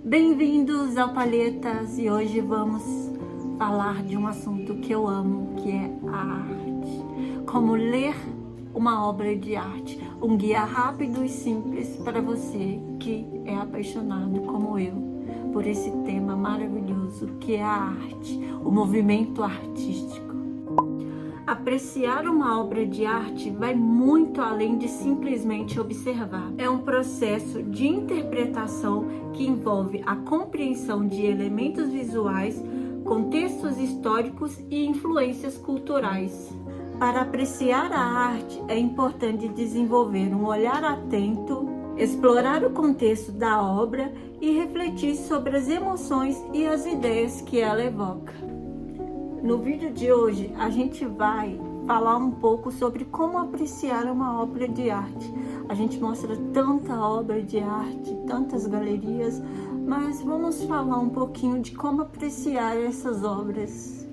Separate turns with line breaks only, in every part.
Bem-vindos ao Palhetas e hoje vamos falar de um assunto que eu amo, que é a arte. Como ler uma obra de arte, um guia rápido e simples para você que é apaixonado como eu por esse tema maravilhoso que é a arte, o movimento artístico. Apreciar uma obra de arte vai muito além de simplesmente observar. É um processo de interpretação que envolve a compreensão de elementos visuais, contextos históricos e influências culturais. Para apreciar a arte, é importante desenvolver um olhar atento, explorar o contexto da obra e refletir sobre as emoções e as ideias que ela evoca. No vídeo de hoje, a gente vai falar um pouco sobre como apreciar uma obra de arte. A gente mostra tanta obra de arte, tantas galerias, mas vamos falar um pouquinho de como apreciar essas obras.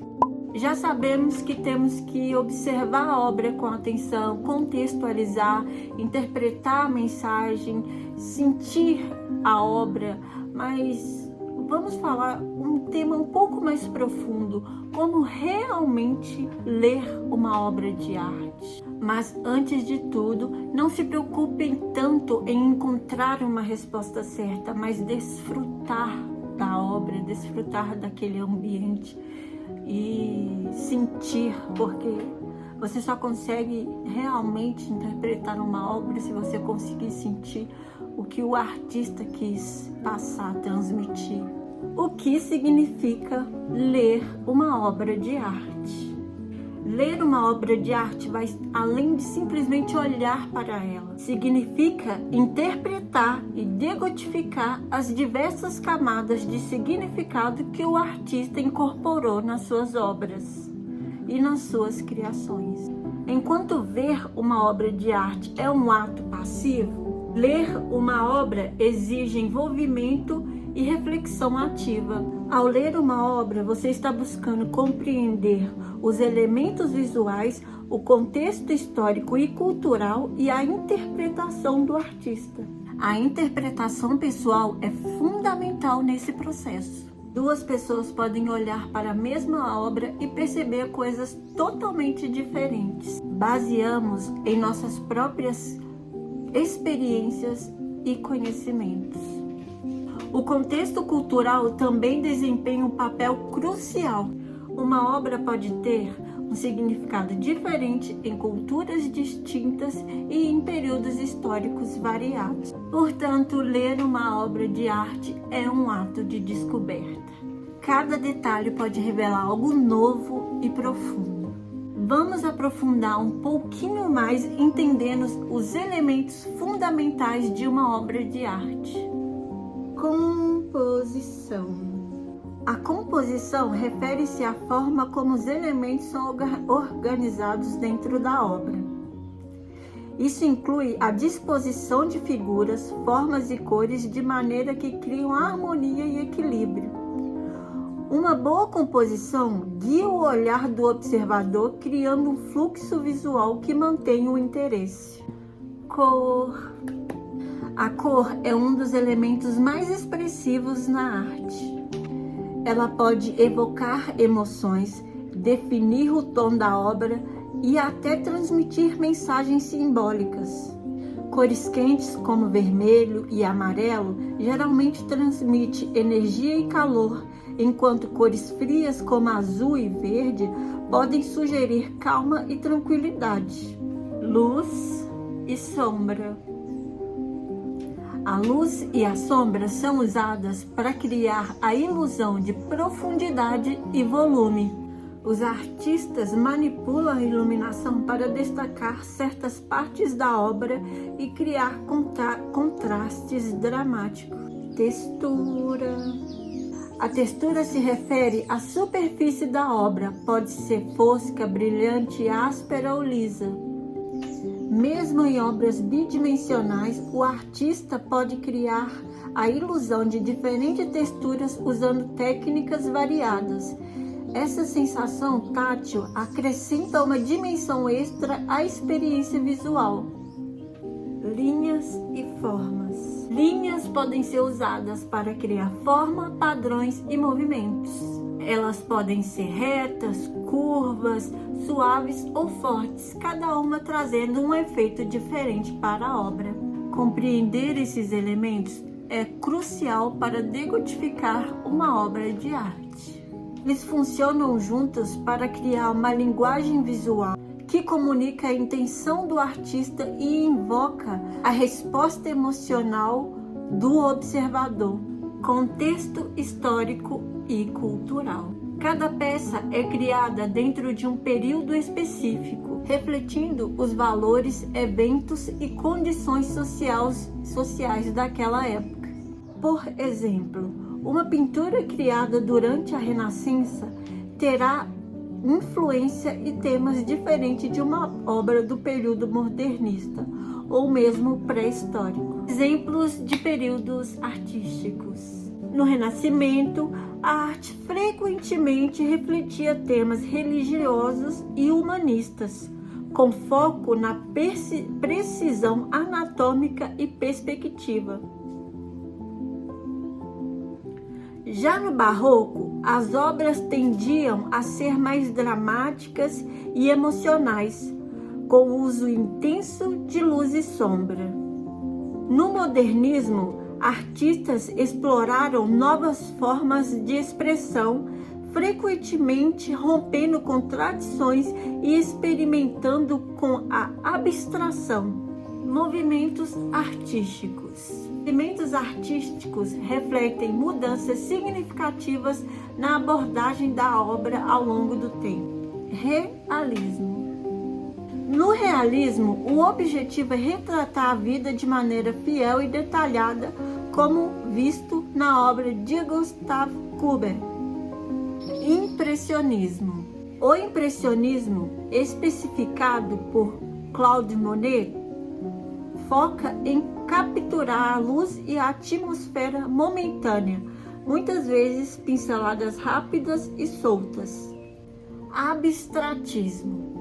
Já sabemos que temos que observar a obra com atenção, contextualizar, interpretar a mensagem, sentir a obra, mas vamos falar um tema um pouco mais profundo, como realmente ler uma obra de arte. Mas antes de tudo, não se preocupem tanto em encontrar uma resposta certa, mas desfrutar da obra, desfrutar daquele ambiente e sentir, porque você só consegue realmente interpretar uma obra se você conseguir sentir o que o artista quis passar, transmitir. O que significa ler uma obra de arte? Ler uma obra de arte vai além de simplesmente olhar para ela. Significa interpretar e decodificar as diversas camadas de significado que o artista incorporou nas suas obras e nas suas criações. Enquanto ver uma obra de arte é um ato passivo, ler uma obra exige envolvimento e reflexão ativa. Ao ler uma obra, você está buscando compreender os elementos visuais, o contexto histórico e cultural e a interpretação do artista. A interpretação pessoal é fundamental nesse processo. Duas pessoas podem olhar para a mesma obra e perceber coisas totalmente diferentes. Baseamos em nossas próprias experiências e conhecimentos. O contexto cultural também desempenha um papel crucial. Uma obra pode ter um significado diferente em culturas distintas e em períodos históricos variados. Portanto, ler uma obra de arte é um ato de descoberta. Cada detalhe pode revelar algo novo e profundo. Vamos aprofundar um pouquinho mais entendendo os elementos fundamentais de uma obra de arte. Composição. A composição refere-se à forma como os elementos são organizados dentro da obra. Isso inclui a disposição de figuras, formas e cores de maneira que criam harmonia e equilíbrio. Uma boa composição guia o olhar do observador, criando um fluxo visual que mantém o interesse. Cor. A cor é um dos elementos mais expressivos na arte. Ela pode evocar emoções, definir o tom da obra e até transmitir mensagens simbólicas. Cores quentes, como vermelho e amarelo, geralmente transmitem energia e calor, enquanto cores frias, como azul e verde, podem sugerir calma e tranquilidade. Luz e sombra. A luz e a sombra são usadas para criar a ilusão de profundidade e volume. Os artistas manipulam a iluminação para destacar certas partes da obra e criar contrastes dramáticos. Textura. A textura se refere à superfície da obra, pode ser fosca, brilhante, áspera ou lisa. Mesmo em obras bidimensionais, o artista pode criar a ilusão de diferentes texturas usando técnicas variadas. Essa sensação tátil acrescenta uma dimensão extra à experiência visual. Linhas e formas. Linhas podem ser usadas para criar forma, padrões e movimentos. Elas podem ser retas, curvas, suaves ou fortes, cada uma trazendo um efeito diferente para a obra. Compreender esses elementos é crucial para decodificar uma obra de arte. Eles funcionam juntos para criar uma linguagem visual que comunica a intenção do artista e invoca a resposta emocional do observador, contexto histórico e cultural. Cada peça é criada dentro de um período específico, refletindo os valores, eventos e condições sociais daquela época. Por exemplo, uma pintura criada durante a Renascença terá influência e temas diferentes de uma obra do período modernista ou mesmo pré-histórico. Exemplos de períodos artísticos. No Renascimento, a arte frequentemente refletia temas religiosos e humanistas, com foco na precisão anatômica e perspectiva. Já no Barroco, as obras tendiam a ser mais dramáticas e emocionais, com o uso intenso de luz e sombra. No Modernismo, artistas exploraram novas formas de expressão, frequentemente rompendo com tradições e experimentando com a abstração. Movimentos artísticos. Movimentos artísticos refletem mudanças significativas na abordagem da obra ao longo do tempo. Realismo. No realismo, o objetivo é retratar a vida de maneira fiel e detalhada, como visto na obra de Gustave Courbet. Impressionismo. O impressionismo, especificado por Claude Monet, foca em capturar a luz e a atmosfera momentânea, muitas vezes pinceladas rápidas e soltas. Abstratismo.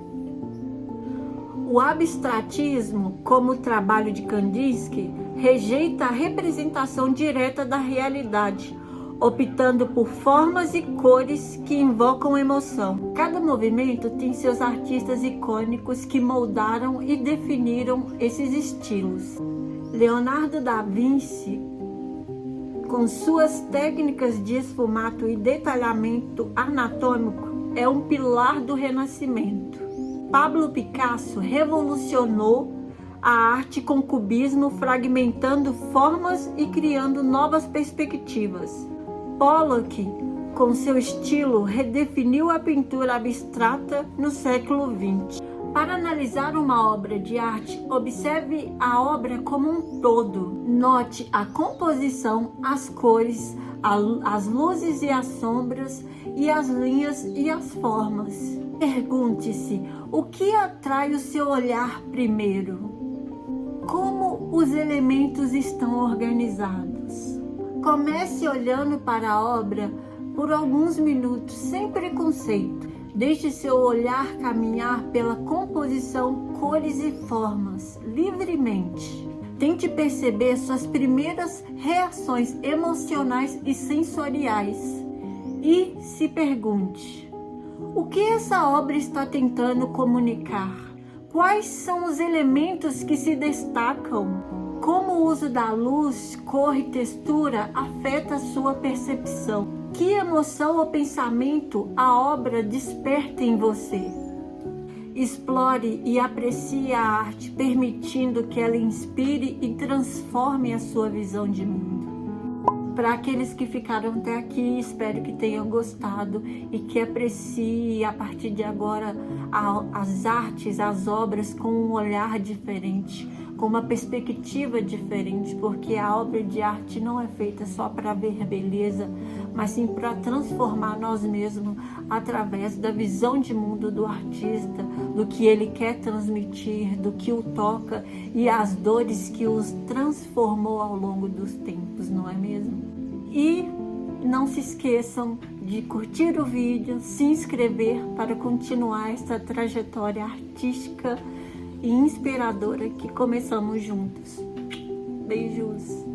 O abstratismo, como o trabalho de Kandinsky, rejeita a representação direta da realidade, optando por formas e cores que invocam emoção. Cada movimento tem seus artistas icônicos que moldaram e definiram esses estilos. Leonardo da Vinci, com suas técnicas de esfumato e detalhamento anatômico, é um pilar do Renascimento. Pablo Picasso revolucionou a arte com cubismo, fragmentando formas e criando novas perspectivas. Pollock, com seu estilo, redefiniu a pintura abstrata no século XX. Para analisar uma obra de arte, observe a obra como um todo. Note a composição, as cores, as luzes e as sombras, e as linhas e as formas. Pergunte-se, o que atrai o seu olhar primeiro? Como os elementos estão organizados? Comece olhando para a obra por alguns minutos, sem preconceito. Deixe seu olhar caminhar pela composição, cores e formas, livremente. Tente perceber suas primeiras reações emocionais e sensoriais. E se pergunte, o que essa obra está tentando comunicar? Quais são os elementos que se destacam? Como o uso da luz, cor e textura afeta a sua percepção? Que emoção ou pensamento a obra desperta em você? Explore e aprecie a arte, permitindo que ela inspire e transforme a sua visão de mundo. Para aqueles que ficaram até aqui, espero que tenham gostado e que apreciem a partir de agora as artes, as obras com um olhar diferente, com uma perspectiva diferente, porque a obra de arte não é feita só para ver beleza, mas sim para transformar nós mesmos através da visão de mundo do artista, do que ele quer transmitir, do que o toca e as dores que os transformou ao longo dos tempos, não é mesmo? E não se esqueçam de curtir o vídeo, se inscrever para continuar essa trajetória artística e inspiradora que começamos juntos. Beijos!